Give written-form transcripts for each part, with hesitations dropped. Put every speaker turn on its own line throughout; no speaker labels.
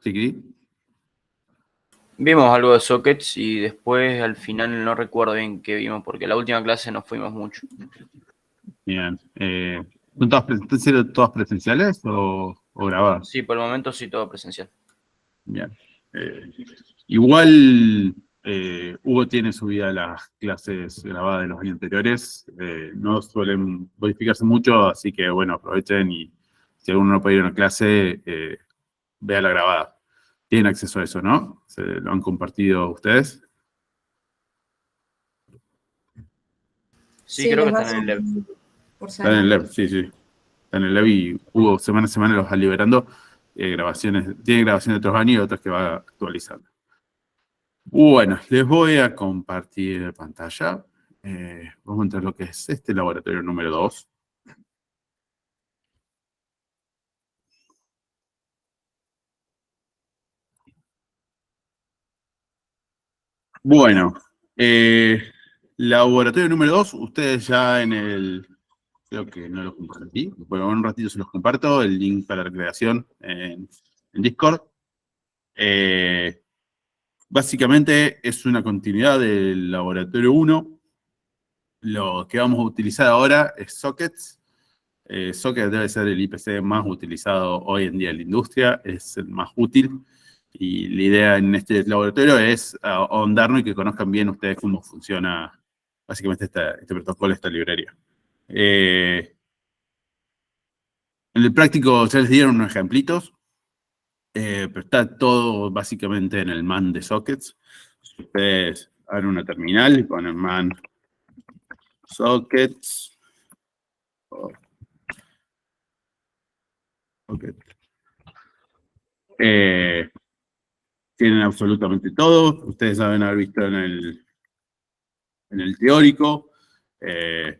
Sí,
Vimos algo de sockets y después al final no recuerdo bien qué vimos porque la última clase nos fuimos mucho.
bien. ¿Están siendo todas presenciales o grabadas?
Sí, por el momento sí, todo presencial.
Bien. Eh, igual Hugo tiene subida las clases grabadas de los años anteriores. No suelen modificarse mucho, así que bueno, aprovechen y si alguno no puede ir a una clase, vea la grabada. Tienen acceso a eso, ¿no? ¿Se lo han compartido ustedes?
Sí,
Sí,
creo que
les
están
vas
en el lab.
por
Están en el
semana.
lab, sí, sí. Están en el lab y Hugo semana a semana los va liberando. Tiene grabaciones de otros años y otras que va actualizando. Bueno, les voy a compartir pantalla. Vamos a entrar a lo que es este laboratorio número 2. Bueno, laboratorio número 2, ustedes ya en el... Creo que no lo compartí. Bueno, en un ratito se los comparto, el link para la recreación en Discord. Básicamente es una continuidad del laboratorio 1. Lo que vamos a utilizar ahora es sockets. Socket debe ser el IPC más utilizado hoy en día en la industria, es el más útil. Y la idea en este laboratorio es ahondarnos y que conozcan bien ustedes cómo funciona básicamente este protocolo, esta librería. En el práctico ya les dieron unos ejemplitos, pero está todo básicamente en el man de sockets. Si ustedes abren una terminal y ponen man sockets, socket, tienen absolutamente todo. Ustedes saben haber visto en el teórico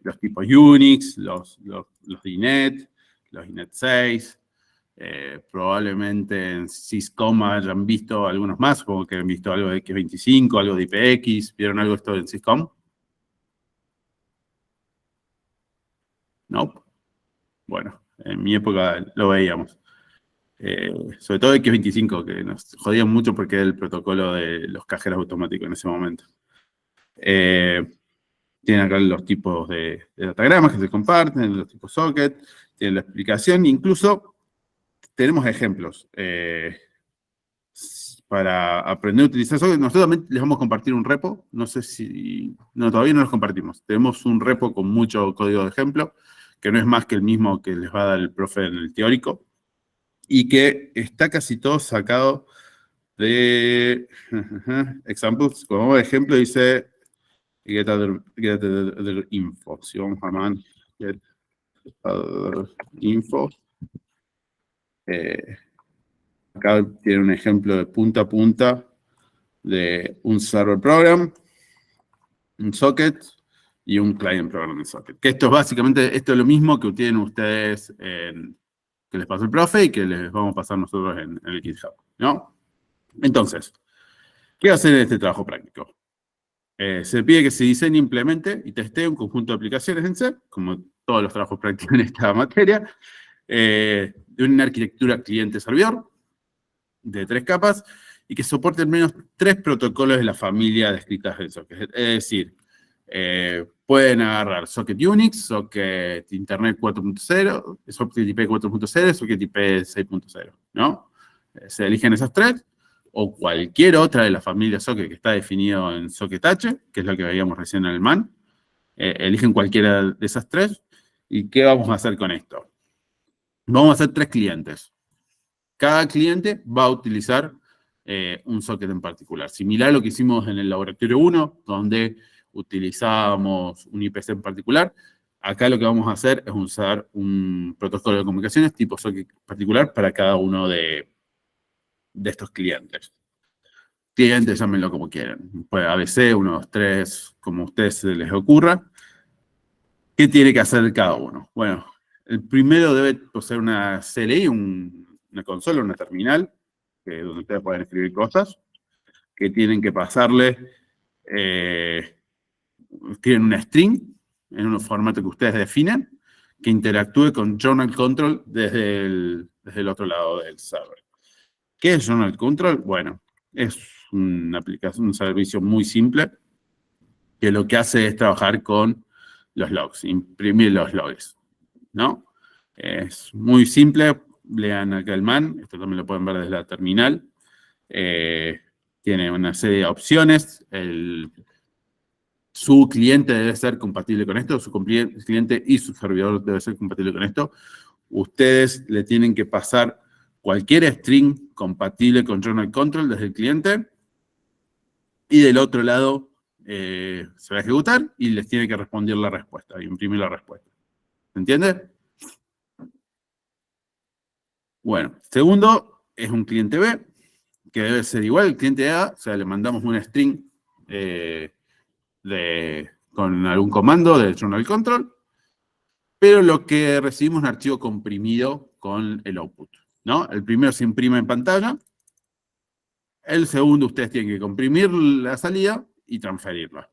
los tipos Unix, los DNet, los INET 6. Probablemente en Syscom hayan visto algunos más, como que han visto algo de X25, algo de IPX. ¿Vieron algo de esto en Syscom? No. Bueno, en mi época lo veíamos. Sobre todo X25, que nos jodían mucho porque era el protocolo de los cajeros automáticos en ese momento. Tienen acá los tipos de datagramas que se comparten, los tipos socket, tienen la explicación, incluso tenemos ejemplos. Para aprender a utilizar socket, nosotros también les vamos a compartir un repo, no sé si, no, todavía no los compartimos. Tenemos un repo con mucho código de ejemplo, que no es más que el mismo que les va a dar el profe en el teórico, y que está casi todo sacado de examples. Como ejemplo dice get other info. Si vamos a man, get other info. Acá tiene un ejemplo de punta a punta de un server program, un socket y un client program en socket. Que esto es básicamente, esto es lo mismo que tienen ustedes que les pasó el profe y que les vamos a pasar nosotros en el GitHub, ¿no? Entonces, ¿qué hacer en este trabajo práctico? Se pide que se diseñe, implemente y testee un conjunto de aplicaciones en C, como todos los trabajos prácticos en esta materia, de una arquitectura cliente-servidor de 3 capas y que soporte al menos 3 protocolos de la familia descritas en socket. Es decir, pueden agarrar socket Unix, socket Internet 4.0, socket IP 4.0, socket IP 6.0, ¿no? Se eligen esas 3 o cualquier otra de las familias socket que está definido en socket H, que es lo que veíamos recién en el man. Eligen cualquiera de esas 3. ¿Y qué vamos a hacer con esto? Vamos a hacer 3 clientes. Cada cliente va a utilizar un socket en particular. Similar a lo que hicimos en el laboratorio 1, donde utilizábamos un IPC en particular. Acá lo que vamos a hacer es usar un protocolo de comunicaciones tipo socket particular para cada uno de estos clientes. Clientes, llámenlo como quieran. Puede ABC, 1, 2, 3, como a ustedes se les ocurra. ¿Qué tiene que hacer cada uno? Bueno, el primero debe poseer una CLI, una consola, una terminal, donde ustedes pueden escribir cosas, que tienen que pasarle, tienen una string, en un formato que ustedes definen, que interactúe con Journal Control desde el otro lado del server. ¿Qué es Journal Control? Bueno, es una aplicación, un servicio muy simple que lo que hace es trabajar con los logs, imprimir los logs, ¿no? Es muy simple, lean acá el man, esto también lo pueden ver desde la terminal. Tiene una serie de opciones, su cliente debe ser compatible con esto, su cliente y su servidor debe ser compatible con esto. Ustedes le tienen que pasar cualquier string compatible con Journal Control desde el cliente y del otro lado se va a ejecutar y les tiene que responder la respuesta, imprimir la respuesta. ¿Se entiende? Bueno, segundo es un cliente B, que debe ser igual al cliente A, o sea, le mandamos un string con algún comando de Journal Control, pero lo que recibimos es un archivo comprimido con el output, ¿no? El primero se imprime en pantalla, el segundo ustedes tienen que comprimir la salida y transferirla.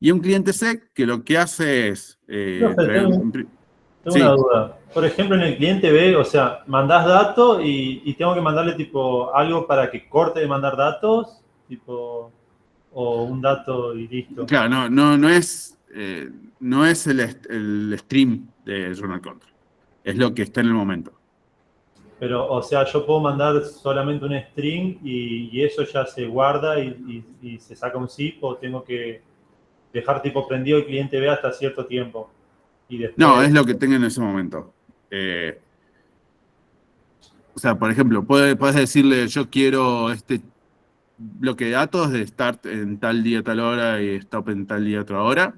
Y un cliente C que lo que hace es
Profe, tengo
sí,
una duda. Por ejemplo, en el cliente B, o sea, mandás datos y tengo que mandarle tipo algo para que corte de mandar datos, tipo, o un dato y listo.
claro, no es el stream de Journal Control, es lo que está en el momento.
Pero, o sea, yo puedo mandar solamente un string y eso ya se guarda y se saca un zip, o tengo que dejar tipo prendido el cliente B hasta cierto tiempo. Y después...
No, es lo que tenga en ese momento. O sea, por ejemplo, puedes decirle, yo quiero este bloque de datos de start en tal día, tal hora y stop en tal día, otra hora,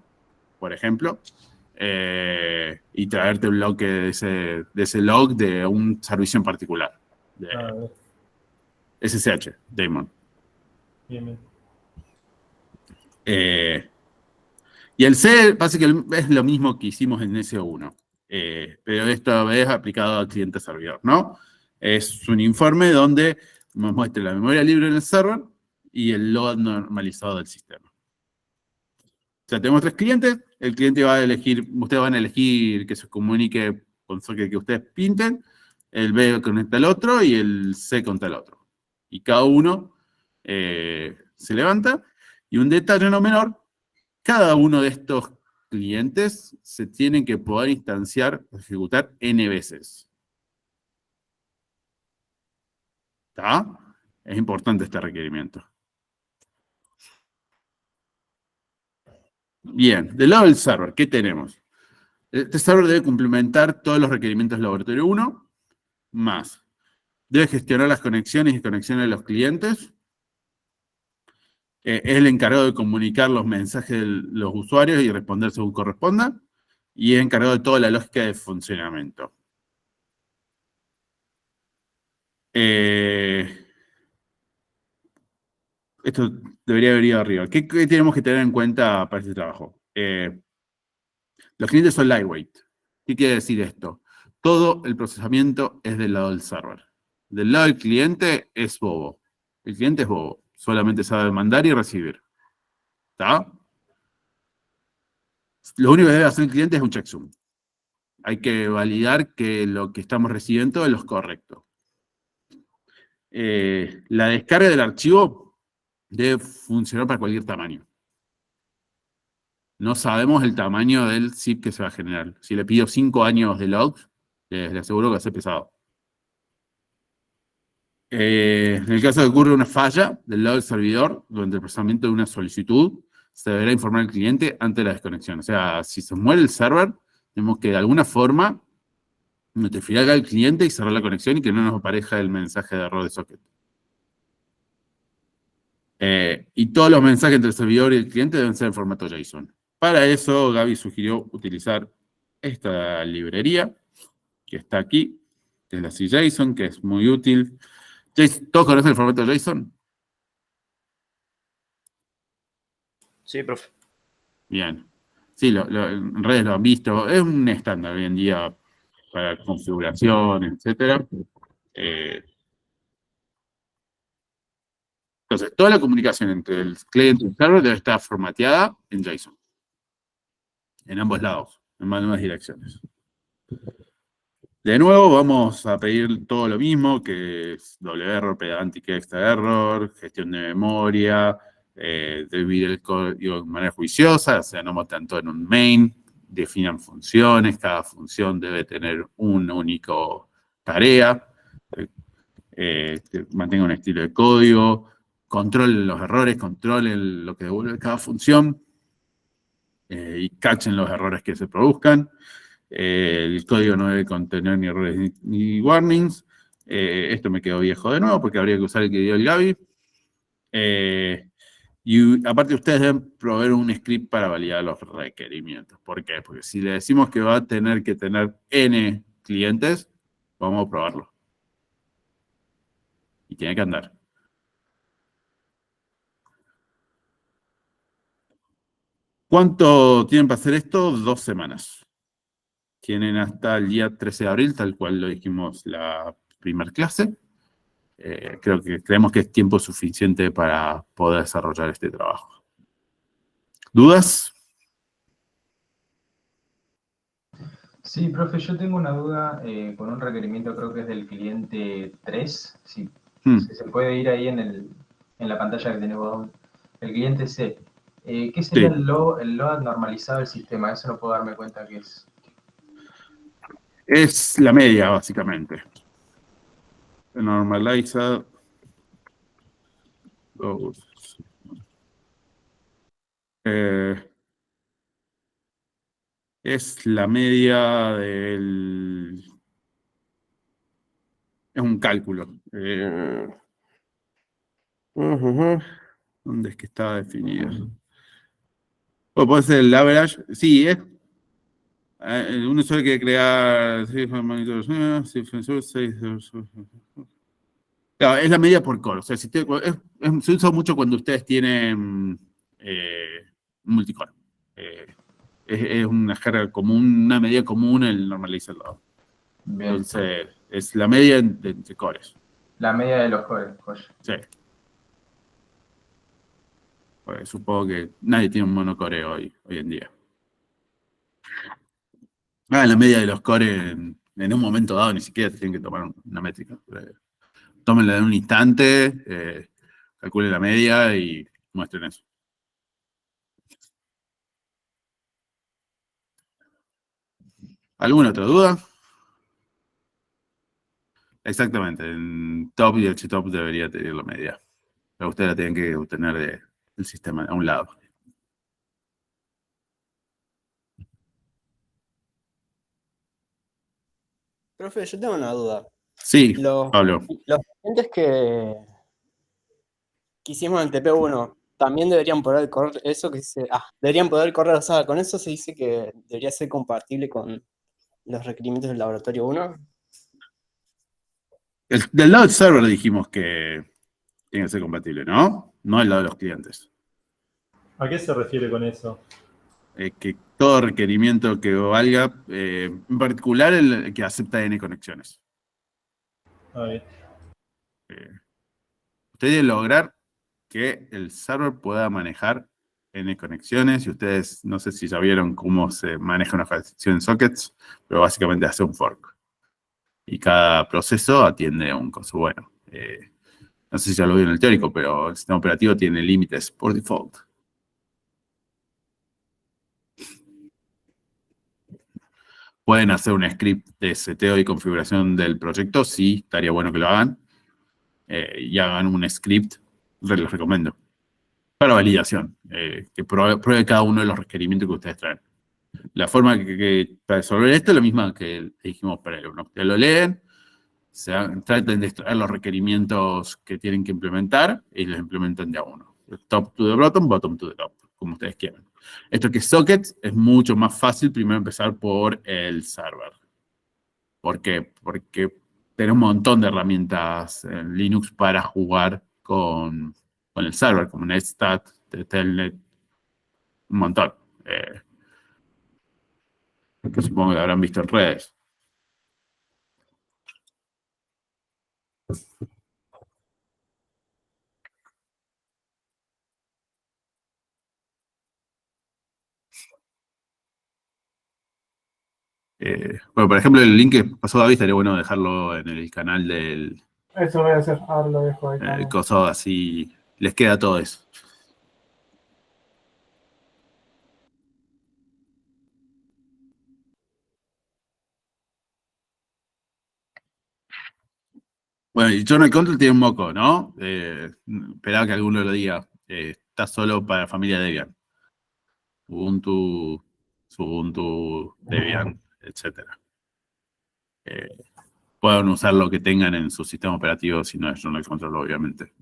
por ejemplo, y traerte un bloque de ese log de un servicio en particular, de SSH, Daemon.
Bien, bien.
Y el C básicamente es lo mismo que hicimos en S1, pero esta vez aplicado al cliente servidor, ¿no? Es un informe donde nos muestra la memoria libre en el server y el load normalizado del sistema. O sea, tenemos tres clientes, el cliente va a elegir, ustedes van a elegir que se comunique con socket que ustedes pinten, el B conecta al otro y el C conecta al otro. Y cada uno se levanta, y un detalle no menor, cada uno de estos clientes se tienen que poder instanciar, ejecutar N veces. ¿Está? Es importante este requerimiento. Bien, del lado del server, ¿qué tenemos? Este server debe complementar todos los requerimientos de laboratorio 1, más. Debe gestionar las conexiones y desconexiones de los clientes. Es el encargado de comunicar los mensajes de los usuarios y responder según corresponda. Y es encargado de toda la lógica de funcionamiento. Esto debería haber ido arriba. ¿Qué tenemos que tener en cuenta para este trabajo? Los clientes son lightweight. ¿Qué quiere decir esto? Todo el procesamiento es del lado del server. Del lado del cliente es bobo. El cliente es bobo. Solamente sabe mandar y recibir. ¿Está? Lo único que debe hacer el cliente es un checksum. Hay que validar que lo que estamos recibiendo es lo correcto. La descarga del archivo debe funcionar para cualquier tamaño. No sabemos el tamaño del zip que se va a generar. Si le pido 5 años de logs, les aseguro que va a ser pesado. En el caso de que ocurra una falla del lado del servidor, durante el procesamiento de una solicitud, se deberá informar al cliente antes de la desconexión. O sea, si se muere el server, tenemos que de alguna forma notificar al cliente y cerrar la conexión y que no nos aparezca el mensaje de error de socket. Y todos los mensajes entre el servidor y el cliente deben ser en formato JSON. Para eso, Gaby sugirió utilizar esta librería que está aquí, que es la CJSON, que es muy útil. ¿Todos conocen el formato JSON?
Sí, profe.
Bien. Sí, en redes lo han visto. Es un estándar hoy en día para configuración, etc. Entonces, toda la comunicación entre el cliente y el server debe estar formateada en JSON. En ambos lados, en ambas direcciones. De nuevo, vamos a pedir todo lo mismo, que es doble error, pedantic extra error, gestión de memoria, dividir el código de manera juiciosa, o sea, no tanto en un main, definan funciones, cada función debe tener una única tarea, mantenga un estilo de código, controlen los errores, controlen lo que devuelve cada función y cachen los errores que se produzcan. El código no debe contener ni errores ni warnings. Esto me quedó viejo de nuevo porque habría que usar el que dio el Gaby. Y aparte ustedes deben proveer un script para validar los requerimientos. ¿Por qué? Porque si le decimos que va a tener que tener N clientes, vamos a probarlo. Y tiene que andar. ¿Cuánto tienen para hacer esto? 2 semanas. Tienen hasta el día 13 de abril, tal cual lo dijimos la primera clase. Creemos que es tiempo suficiente para poder desarrollar este trabajo. ¿Dudas?
Sí, profe, yo tengo una duda con un requerimiento, creo que es del cliente 3. Si se puede ir ahí en la pantalla que tenemos, el cliente C. ¿Qué sería
Sí.
el load normalizado del sistema? Eso no puedo darme cuenta que es.
Es la media, básicamente. Normalized. Es la media del... Es un cálculo. ¿Dónde es que está definido? Bueno, puede ser el average. Sí, es. Uno solo quiere crear. Claro, es la media por core. O sea, se usa mucho cuando ustedes tienen multicore. Es una jerga común, una medida común el normalizer load.
Bien.
Entonces, es la media entre cores.
La media de los cores, joya.
Sí. Pues supongo que nadie tiene un monocore hoy en día. La media de los cores en un momento dado ni siquiera tienen que tomar una métrica. Tómenla en un instante, calculen la media y muestren eso. ¿Alguna otra duda? Exactamente, en top y htop debería tener la media. Pero ustedes la tienen que obtener del sistema a un lado.
Profe, yo tengo una duda.
Sí,
Los,
Pablo.
los clientes que hicimos en el TP1 también deberían poder correr eso deberían poder correr, o sea, con eso se dice que debería ser compatible con los requerimientos del laboratorio 1.
Del lado del server dijimos que tiene que ser compatible, ¿no? No del lado de los clientes.
¿A qué se refiere con eso?
Que todo requerimiento que valga, en particular el que acepta N conexiones.
A ver.
Usted debe lograr que el server pueda manejar N conexiones, y ustedes no sé si ya vieron cómo se maneja una gestión en sockets, pero básicamente hace un fork. Y cada proceso atiende a un coso bueno. No sé si ya lo vieron en el teórico, pero el sistema operativo tiene límites por default. Pueden hacer un script de seteo y configuración del proyecto, sí, estaría bueno que lo hagan. Y hagan un script, les recomiendo, para validación, que pruebe cada uno de los requerimientos que ustedes traen. La forma para resolver esto es la misma que dijimos para el uno. Ustedes lo leen, traten de extraer los requerimientos que tienen que implementar y los implementan de a uno. Top to the bottom, bottom to the top, como ustedes quieran. Esto que es sockets es mucho más fácil primero empezar por el server. ¿Por qué? Porque tenés un montón de herramientas en Linux para jugar con el server, como Netstat, Telnet, un montón. Que supongo que habrán visto en redes. Bueno, por ejemplo, el link que pasó David estaría bueno dejarlo en el canal del
Eso voy a hacer, ahora lo dejo ahí también.
coso, así les queda todo eso. Bueno, y Journal Control tiene un moco, ¿no? Esperaba que alguno lo diga. Está solo para familia Debian. Ubuntu, Ubuntu, Debian, etc. Pueden usar lo que tengan en su sistema operativo si no es Journal Control, obviamente.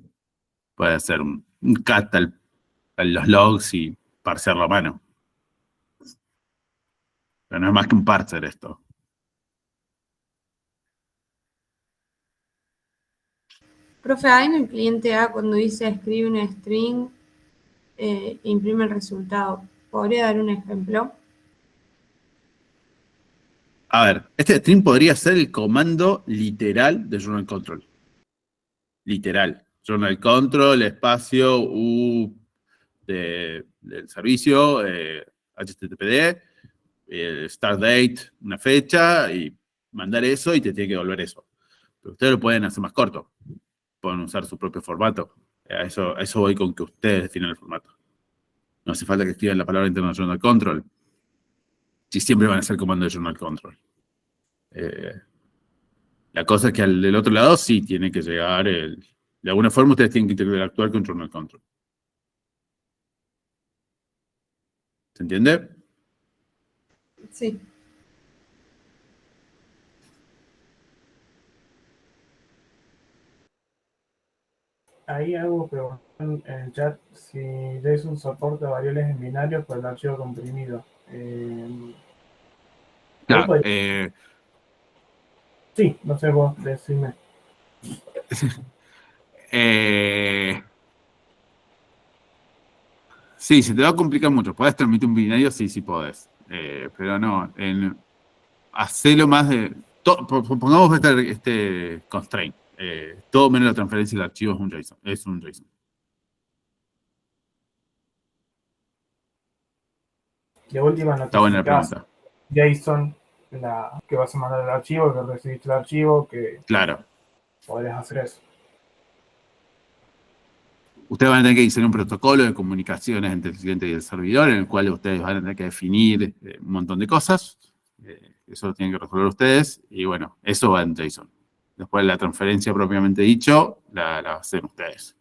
Puede hacer un cat a los logs y parsearlo a mano. Pero no es más que un parser esto.
Profe, ahí en el cliente A, cuando dice escribe un string, imprime el resultado, ¿podría dar un ejemplo?
A ver, este string podría ser el comando literal de Journal Control. Literal. Journal Control, espacio, U del servicio, HTTPD, start date, una fecha, y mandar eso y te tiene que devolver eso. Pero ustedes lo pueden hacer más corto. Pueden usar su propio formato. A eso voy con que ustedes definen el formato. No hace falta que escriban la palabra interna de Journal Control. Si siempre van a ser comandos de Journal Control. La cosa es que del otro lado sí tiene que llegar de alguna forma ustedes tienen que interactuar con Journal Control. ¿Se entiende?
Sí.
Ahí algo preguntó en el chat si JSON soporta variables en binarios por el archivo comprimido.
Claro.
Sí, no sé vos, decime.
Sí, se te va a complicar mucho. ¿Podés transmitir un binario? Sí, sí podés. Pero no, hacelo más de... Pongamos este constraint. Todo menos la transferencia del archivo es un JSON. Es un JSON.
De última
Está buena la
notificás
pregunta.
JSON que vas a mandar el archivo, que recibiste el archivo, que
Claro.
podés hacer eso.
Ustedes van a tener que diseñar un protocolo de comunicaciones entre el cliente y el servidor, en el cual ustedes van a tener que definir un montón de cosas. Eso lo tienen que resolver ustedes. Y bueno, eso va en JSON. Después la transferencia propiamente dicho, la hacen ustedes.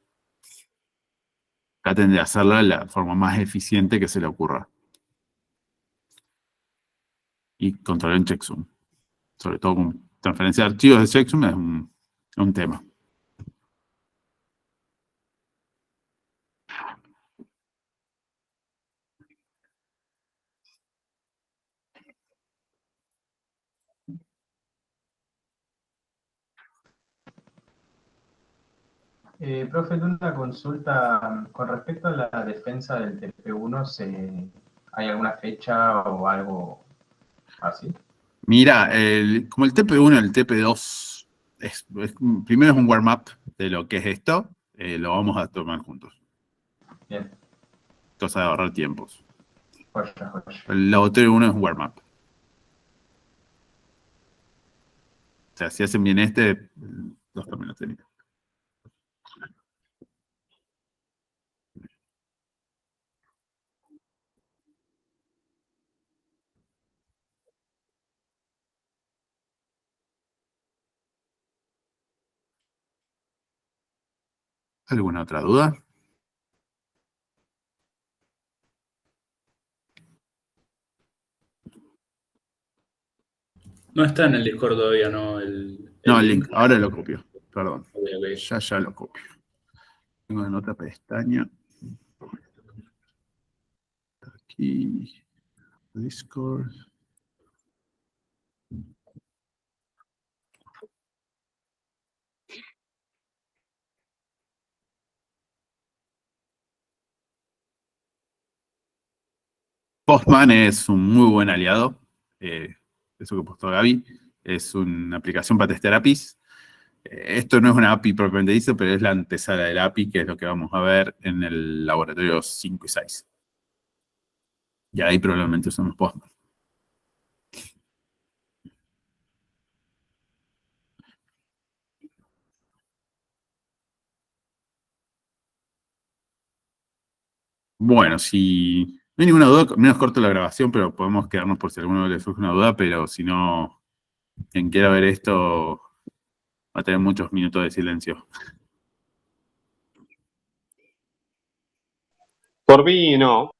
Traten de hacerla de la forma más eficiente que se le ocurra. Y controlen checksum. Sobre todo con transferencia de archivos de checksum es un tema.
Profe, una consulta con respecto a la defensa del TP1, ¿hay alguna fecha o algo así?
Mira, como el TP1 y el TP2, primero es un warm-up de lo que es esto, lo vamos a tomar juntos.
Bien.
Cosa de ahorrar tiempos.
Joya.
El laboratorio 1 es un warm-up. O sea, si hacen bien los también lo tienen. ¿Alguna otra duda?
No está en el Discord todavía, ¿no?
No, el link. Ahora lo copio. Perdón.
Okay.
Ya lo copio. Tengo en otra pestaña. Aquí. Discord. Postman es un muy buen aliado. Eso que postó Gaby. Es una aplicación para testear APIs. Esto no es una API propiamente dicho, pero es la antesala del API, que es lo que vamos a ver en el laboratorio 5 y 6. Y ahí probablemente usamos Postman. Bueno, si no hay ninguna duda, menos corto la grabación, pero podemos quedarnos por si a alguno le surge una duda, pero si no, quien quiera ver esto va a tener muchos minutos de silencio.
Por mí no.